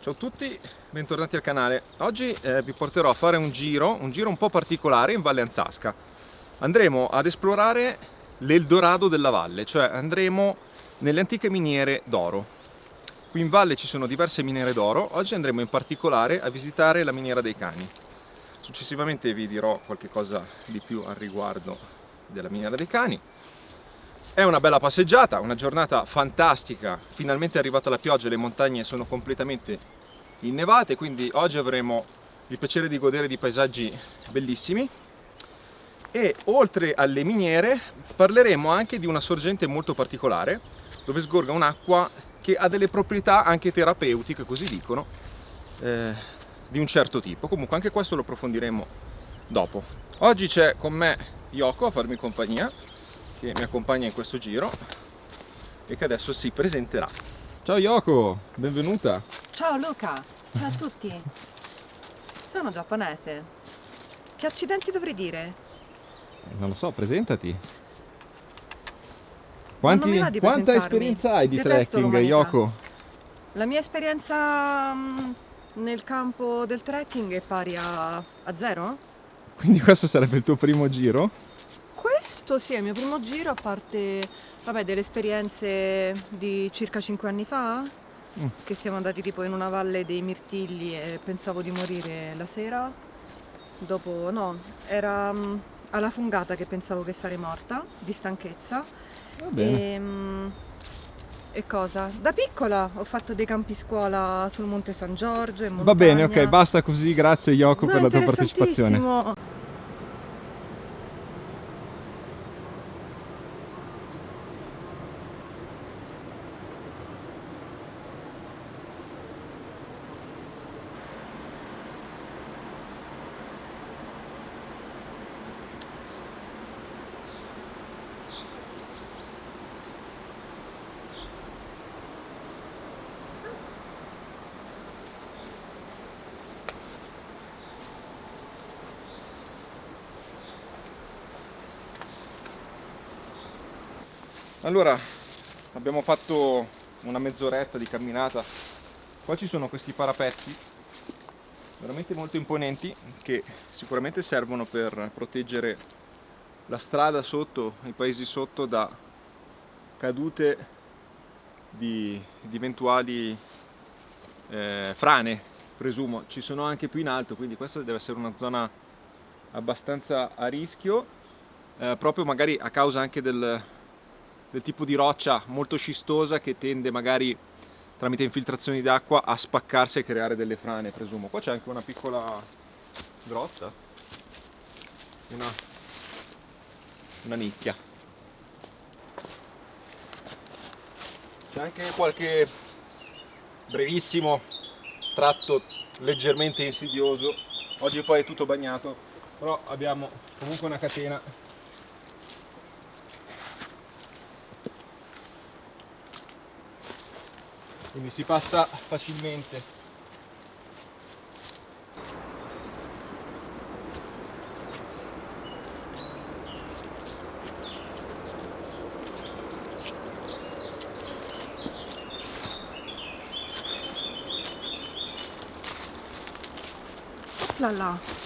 Ciao a tutti, bentornati al canale. Oggi vi porterò a fare un giro un po' particolare in Valle Anzasca. Andremo ad esplorare l'Eldorado della valle, cioè andremo nelle antiche miniere d'oro. Qui in valle ci sono diverse miniere d'oro, oggi andremo in particolare a visitare la miniera dei Cani. Successivamente vi dirò qualche cosa di più al riguardo della miniera dei Cani. È una bella passeggiata, una giornata fantastica, finalmente è arrivata la pioggia e le montagne sono completamente innevate, quindi oggi avremo il piacere di godere di paesaggi bellissimi. E oltre alle miniere parleremo anche di una sorgente molto particolare, dove sgorga un'acqua che ha delle proprietà anche terapeutiche, così dicono, di un certo tipo. Comunque anche questo lo approfondiremo dopo. Oggi c'è con me Yoko a farmi compagnia, che mi accompagna in questo giro e che adesso si presenterà. Ciao Yoko, benvenuta. Ciao Luca, ciao a tutti. Sono giapponese. Che accidenti dovrei dire? Non lo so, presentati. Ma non mi va di Quanta presentarmi. esperienza hai di Detesto trekking, l'umanità. Yoko? La mia esperienza nel campo del trekking è pari a zero? Quindi questo sarebbe il tuo primo giro? Questo sì, è il mio primo giro, a parte, vabbè, delle esperienze di circa 5 anni fa, che siamo andati tipo in una valle dei mirtilli e pensavo di morire la sera. Dopo, no, era alla fungata che pensavo che sarei morta, di stanchezza. Va bene. E cosa? Da piccola ho fatto dei campi scuola sul Monte San Giorgio, in Va bene, ok, montagna. basta così, grazie Yoko No, per la tua partecipazione. interessantissimo. Allora, abbiamo fatto una mezz'oretta di camminata. Qua ci sono questi parapetti veramente molto imponenti che sicuramente servono per proteggere la strada sotto, i paesi sotto da cadute di eventuali frane, presumo. Ci sono anche più in alto, quindi questa deve essere una zona abbastanza a rischio, proprio magari a causa anche del tipo di roccia molto scistosa che tende magari tramite infiltrazioni d'acqua a spaccarsi e creare delle frane, presumo. Qua c'è anche una piccola grotta, una nicchia. C'è anche qualche brevissimo tratto leggermente insidioso. Oggi poi è tutto bagnato, però abbiamo comunque una catena . Quindi si passa facilmente. Là là.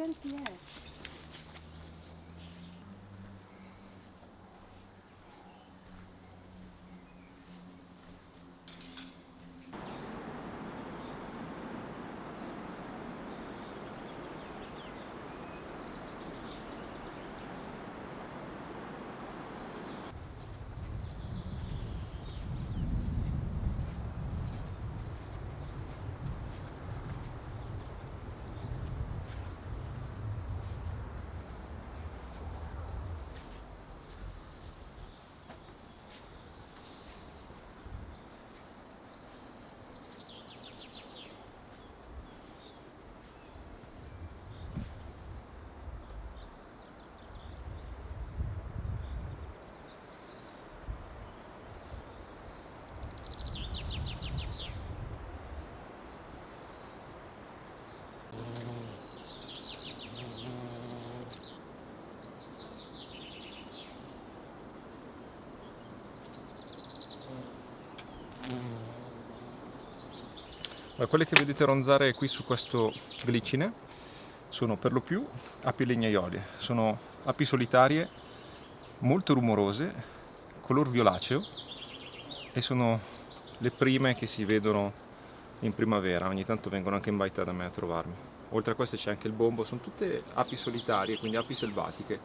Senti, Quelle che vedete ronzare qui su questo glicine sono per lo più api legnaiole, sono api solitarie molto rumorose, color violaceo, e sono le prime che si vedono in primavera. Ogni tanto vengono anche in baita da me a trovarmi. Oltre a queste c'è anche il bombo, sono tutte api solitarie, quindi api selvatiche.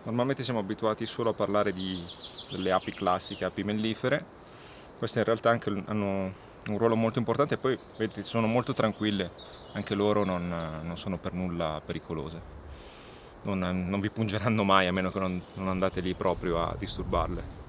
Normalmente siamo abituati solo a parlare delle api classiche, api mellifere. Queste in realtà anche hanno un ruolo molto importante, e poi vedete, sono molto tranquille, anche loro non sono per nulla pericolose. Non vi pungeranno mai, a meno che non andate lì proprio a disturbarle.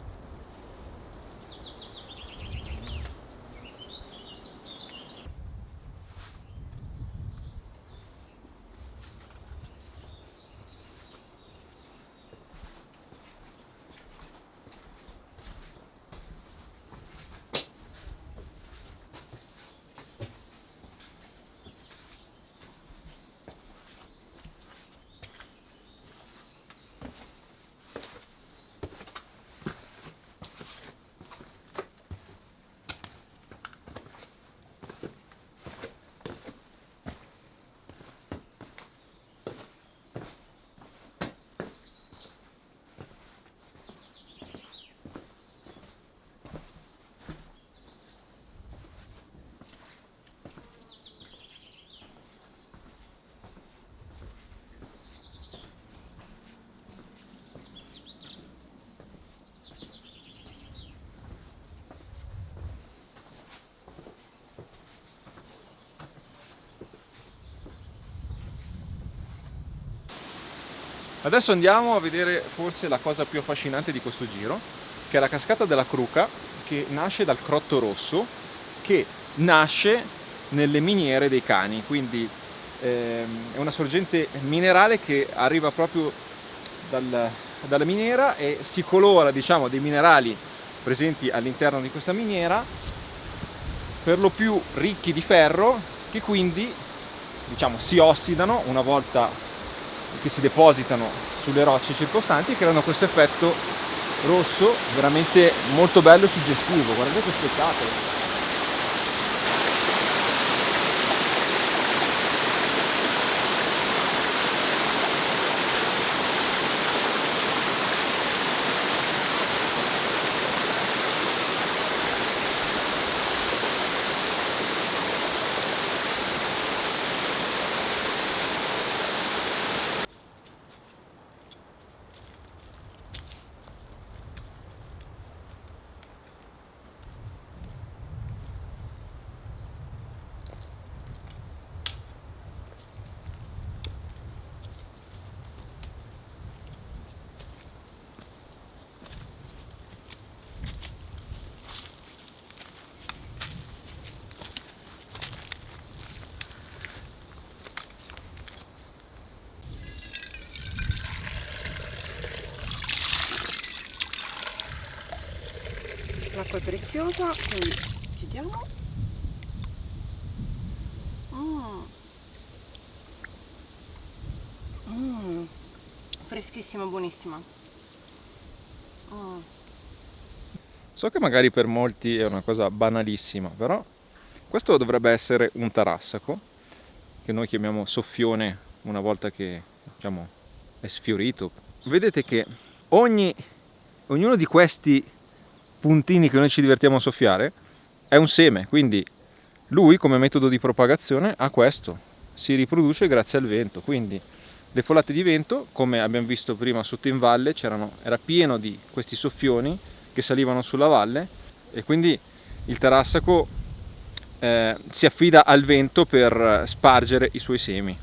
Adesso andiamo a vedere forse la cosa più affascinante di questo giro, che è la cascata della Cruca, che nasce dal Crotto Rosso, che nasce nelle miniere dei Cani. Quindi è una sorgente minerale che arriva proprio dalla miniera e si colora, diciamo, dei minerali presenti all'interno di questa miniera, per lo più ricchi di ferro, che quindi, diciamo, si ossidano una volta che si depositano sulle rocce circostanti e creano questo effetto rosso veramente molto bello e suggestivo. Guardate che spettacolo! L'acqua è preziosa, quindi chiudiamo. Freschissima, buonissima. So che magari per molti è una cosa banalissima, però Questo dovrebbe essere un tarassaco, che noi chiamiamo soffione una volta che, diciamo, è sfiorito. Vedete che ognuno di questi puntini che noi ci divertiamo a soffiare è un seme, quindi lui come metodo di propagazione ha questo, si riproduce grazie al vento. Quindi le folate di vento, come abbiamo visto prima sotto in valle, era pieno di questi soffioni che salivano sulla valle, e quindi il tarassaco si affida al vento per spargere i suoi semi.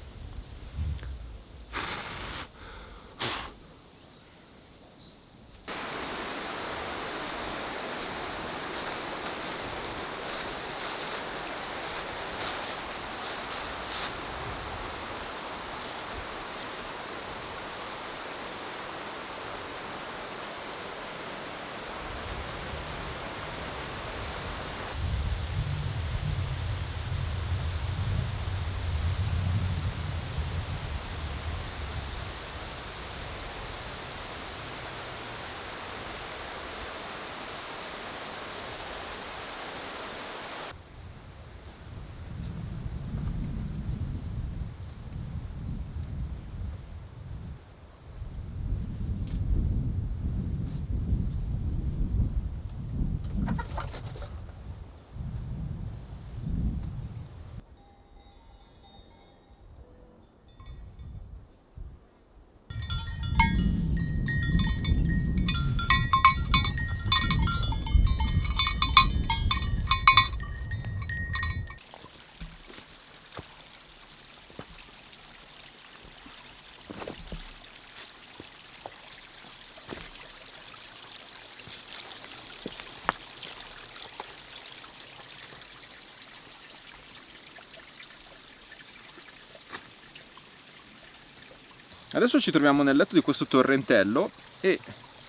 Adesso ci troviamo nel letto di questo torrentello e,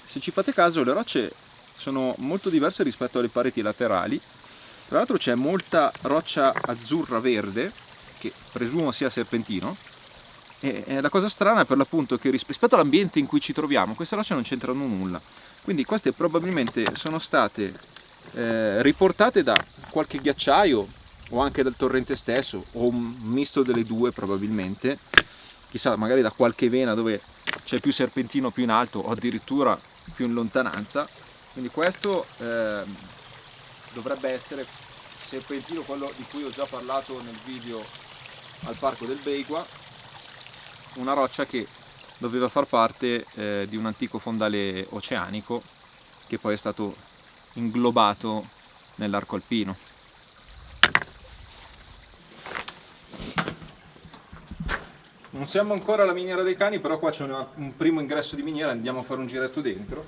se ci fate caso, le rocce sono molto diverse rispetto alle pareti laterali. Tra l'altro c'è molta roccia azzurra verde, che presumo sia serpentino, e la cosa strana è per l'appunto che rispetto all'ambiente in cui ci troviamo, queste rocce non c'entrano nulla. Quindi queste probabilmente sono state riportate da qualche ghiacciaio o anche dal torrente stesso, o un misto delle due probabilmente. Chissà, magari da qualche vena dove c'è più serpentino più in alto o addirittura più in lontananza. Quindi questo dovrebbe essere serpentino, quello di cui ho già parlato nel video al parco del Beigua, una roccia che doveva far parte di un antico fondale oceanico che poi è stato inglobato nell'arco alpino. Non siamo ancora alla miniera dei cani, però qua c'è un primo ingresso di miniera, andiamo a fare un giretto dentro.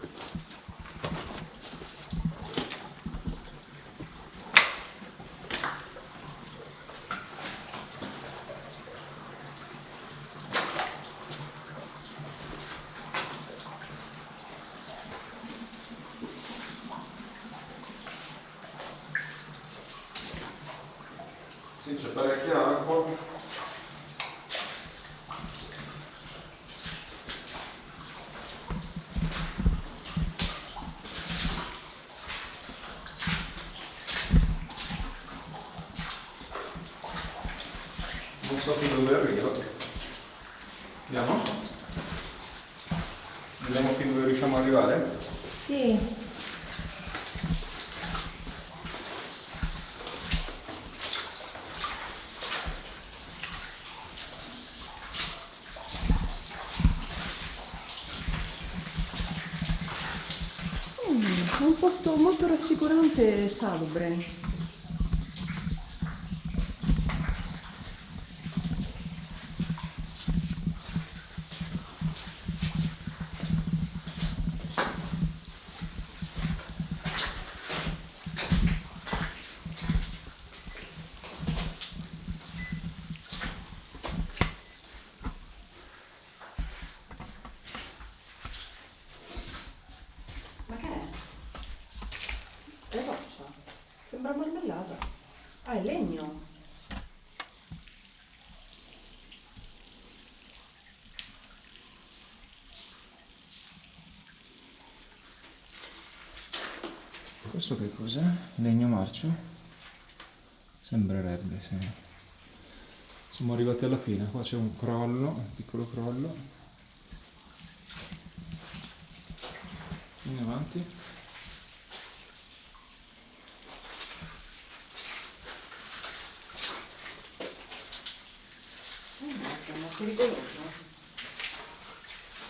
Sì, c'è parecchia acqua. Non so fin dove arriva. Andiamo? Vediamo fin dove riusciamo ad arrivare? Sì. È un posto molto rassicurante e salubre. Ma che è? È roccia? Sembra marmellata. Ah, è legno. Questo che cos'è? Legno marcio? Sembrerebbe, sì. Siamo arrivati alla fine, qua c'è un crollo, un piccolo crollo. Vieni avanti. È pericoloso.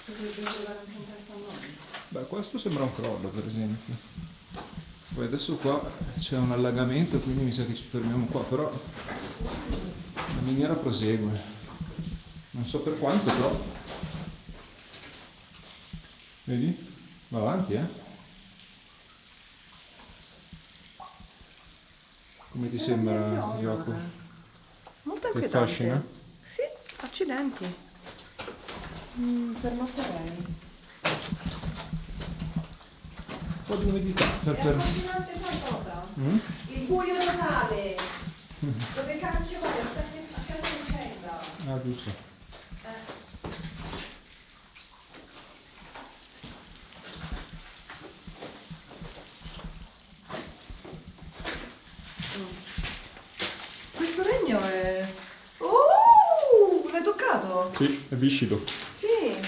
Potrebbe arrivare anche in testa a noi. Beh, questo sembra un crollo, per esempio. Poi adesso qua c'è un allagamento, quindi mi sa che ci fermiamo qua, però la miniera prosegue. Non so per quanto, però. Vedi? Va avanti, eh? Come ti sembra, Yoko? Molto Ti inquietante. affascina? Sì, accidenti. Permetterei. Un po' di umidità. È affascinante, sai cosa? Il buio totale. Dove cacchio vai? Aspetta che accenda. Ah, giusto. Questo regno è... l'hai toccato? Sì, è viscido. Sì.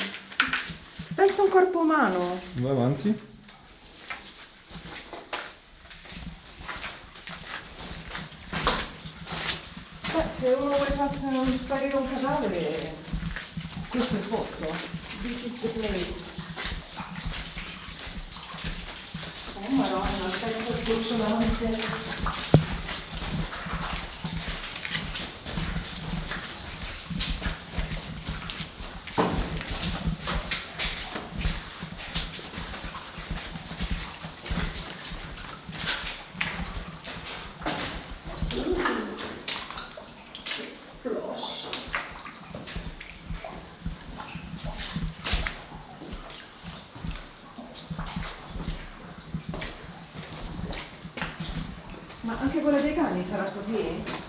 Pensa a un corpo umano. Va avanti. Beh, se uno vuole farsi sparire un cadavere, questo è il posto. This is the place. Oh madonna, penso sgocciolante. Ma anche quella dei cani sarà così?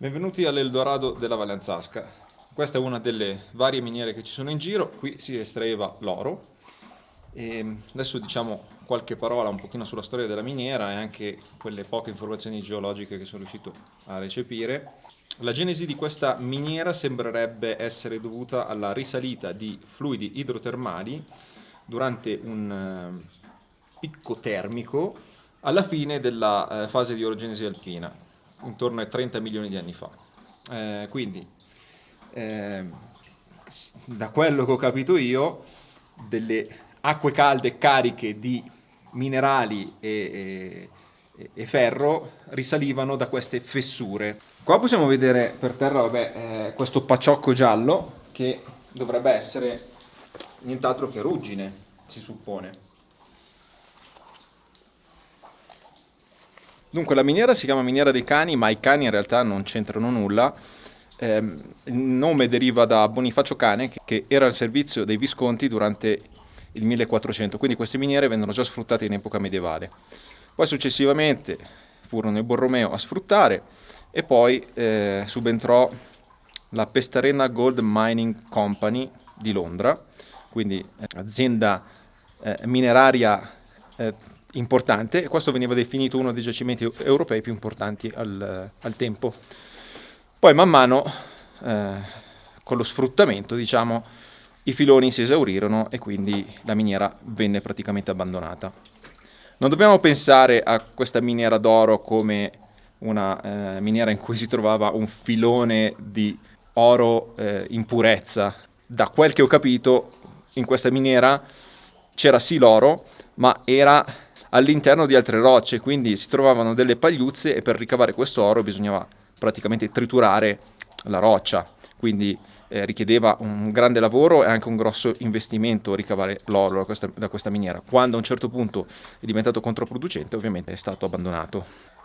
Benvenuti all'Eldorado della Valenzasca. Questa è una delle varie miniere che ci sono in giro. Qui si estraeva l'oro. E adesso diciamo qualche parola un pochino sulla storia della miniera e anche quelle poche informazioni geologiche che sono riuscito a recepire. La genesi di questa miniera sembrerebbe essere dovuta alla risalita di fluidi idrotermali durante un picco termico alla fine della fase di orogenesi alpina, intorno ai 30 milioni di anni fa. Da quello che ho capito io, delle acque calde cariche di minerali e ferro risalivano da queste fessure. Qua possiamo vedere per terra questo paciocco giallo che dovrebbe essere nient'altro che ruggine, si suppone. Dunque, la miniera si chiama Miniera dei Cani, ma i cani in realtà non c'entrano nulla. Il nome deriva da Bonifacio Cane, che era al servizio dei Visconti durante il 1400, quindi queste miniere vennero già sfruttate in epoca medievale. Poi successivamente furono i Borromeo a sfruttare e poi subentrò la Pestarena Gold Mining Company di Londra, quindi azienda mineraria importante, e questo veniva definito uno dei giacimenti europei più importanti al tempo. Poi man mano, con lo sfruttamento, diciamo, i filoni si esaurirono e quindi la miniera venne praticamente abbandonata. Non dobbiamo pensare a questa miniera d'oro come una miniera in cui si trovava un filone di oro in purezza. Da quel che ho capito, in questa miniera c'era sì l'oro, ma era all'interno di altre rocce, quindi si trovavano delle pagliuzze e per ricavare questo oro bisognava praticamente triturare la roccia, quindi richiedeva un grande lavoro e anche un grosso investimento ricavare l'oro da questa miniera. Quando a un certo punto è diventato controproducente, ovviamente è stato abbandonato.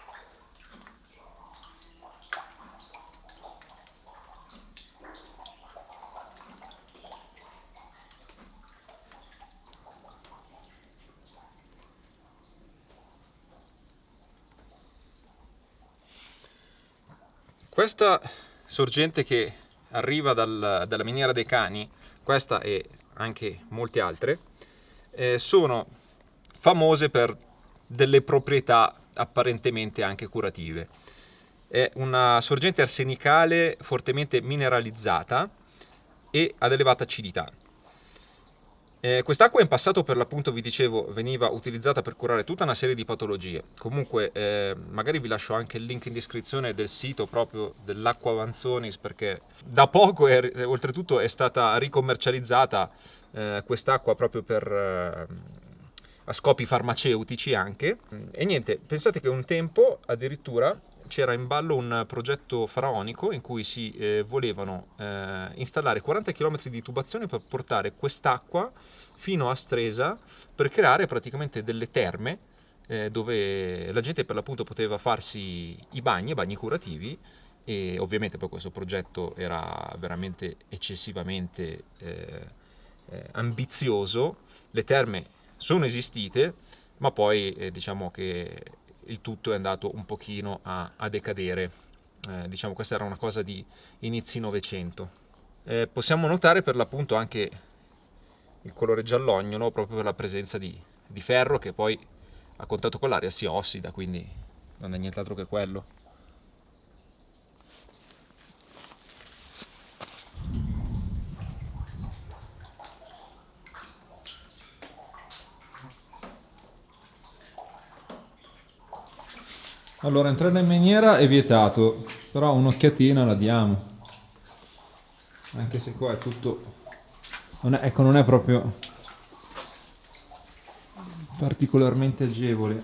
Questa sorgente che arriva dalla miniera dei Cani, questa e anche molte altre, sono famose per delle proprietà apparentemente anche curative. È una sorgente arsenicale fortemente mineralizzata e ad elevata acidità. Quest'acqua in passato, per l'appunto, vi dicevo, veniva utilizzata per curare tutta una serie di patologie. Comunque, magari vi lascio anche il link in descrizione del sito proprio dell'Acqua Avanzonis, perché da poco, oltretutto, è stata ricommercializzata quest'acqua proprio a scopi farmaceutici anche. E niente, pensate che un tempo addirittura c'era in ballo un progetto faraonico in cui si volevano installare 40 km di tubazione per portare quest'acqua fino a Stresa per creare praticamente delle terme dove la gente per l'appunto poteva farsi i bagni curativi, e ovviamente poi questo progetto era veramente eccessivamente ambizioso. Le terme sono esistite, ma poi diciamo che il tutto è andato un pochino a decadere. Diciamo questa era una cosa di inizi Novecento. Possiamo notare per l'appunto anche il colore giallognolo, proprio per la presenza di ferro, che poi a contatto con l'aria si ossida, quindi non è nient'altro che quello. Allora, entrare in miniera è vietato, però un'occhiatina la diamo. Anche se qua è tutto... ecco, non è proprio particolarmente agevole.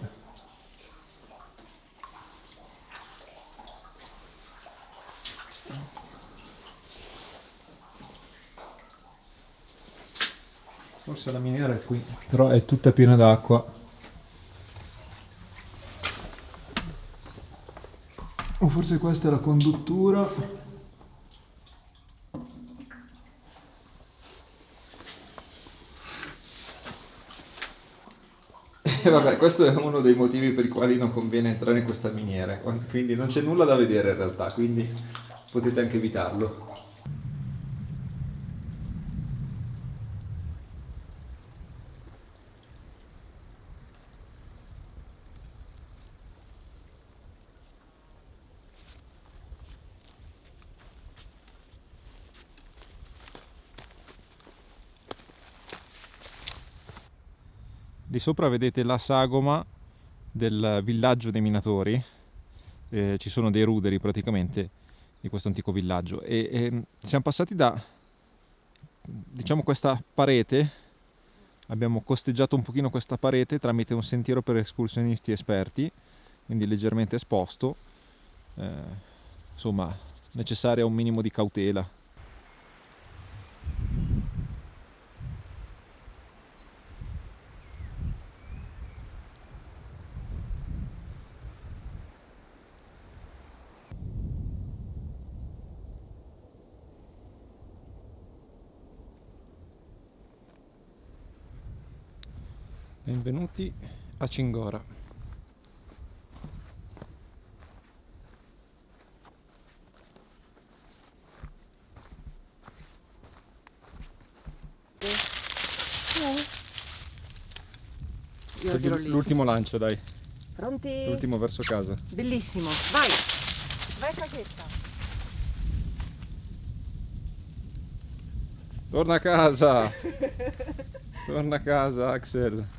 Forse la miniera è qui, però è tutta piena d'acqua. O forse questa è la conduttura. E vabbè, questo è uno dei motivi per i quali non conviene entrare in questa miniera, quindi non c'è nulla da vedere in realtà, quindi potete anche evitarlo. Di sopra vedete la sagoma del villaggio dei minatori, ci sono dei ruderi praticamente di questo antico villaggio e siamo passati da, diciamo, questa parete, abbiamo costeggiato un pochino questa parete tramite un sentiero per escursionisti esperti, quindi leggermente esposto, insomma necessaria un minimo di cautela. Benvenuti a Cingora. Io tiro lì. L'ultimo lancio, dai. Pronti? L'ultimo verso casa. Bellissimo, vai! Vai Cachetta! Torna a casa! Torna a casa, Axel.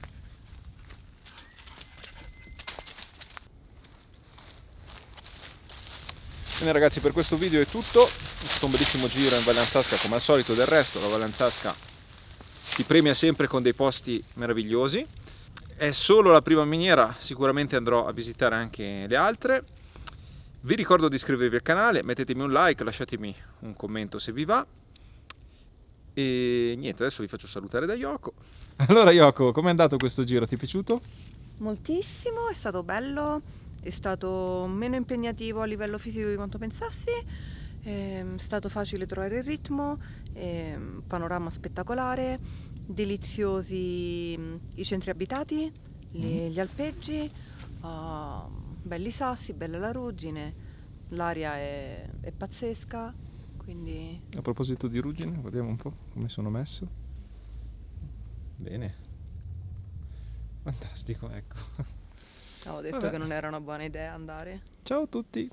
Bene ragazzi, per questo video è tutto. È stato un bellissimo giro in Valle Anzasca, come al solito. Del resto la Valle Anzasca ti premia sempre con dei posti meravigliosi. È solo la prima miniera, sicuramente andrò a visitare anche le altre. Vi ricordo di iscrivervi al canale, mettetemi un like, lasciatemi un commento se vi va. E niente, adesso vi faccio salutare da Yoko. Allora Yoko, com'è andato questo giro? Ti è piaciuto? Moltissimo, è stato bello, è stato meno impegnativo a livello fisico di quanto pensassi, è stato facile trovare il ritmo, panorama spettacolare, deliziosi i centri abitati, gli alpeggi, belli sassi, bella la ruggine, l'aria è pazzesca, quindi A proposito di ruggine, guardiamo un po' come sono messo. Bene. Fantastico, ecco. avevo detto Vabbè. che non era una buona idea andare. Ciao a tutti!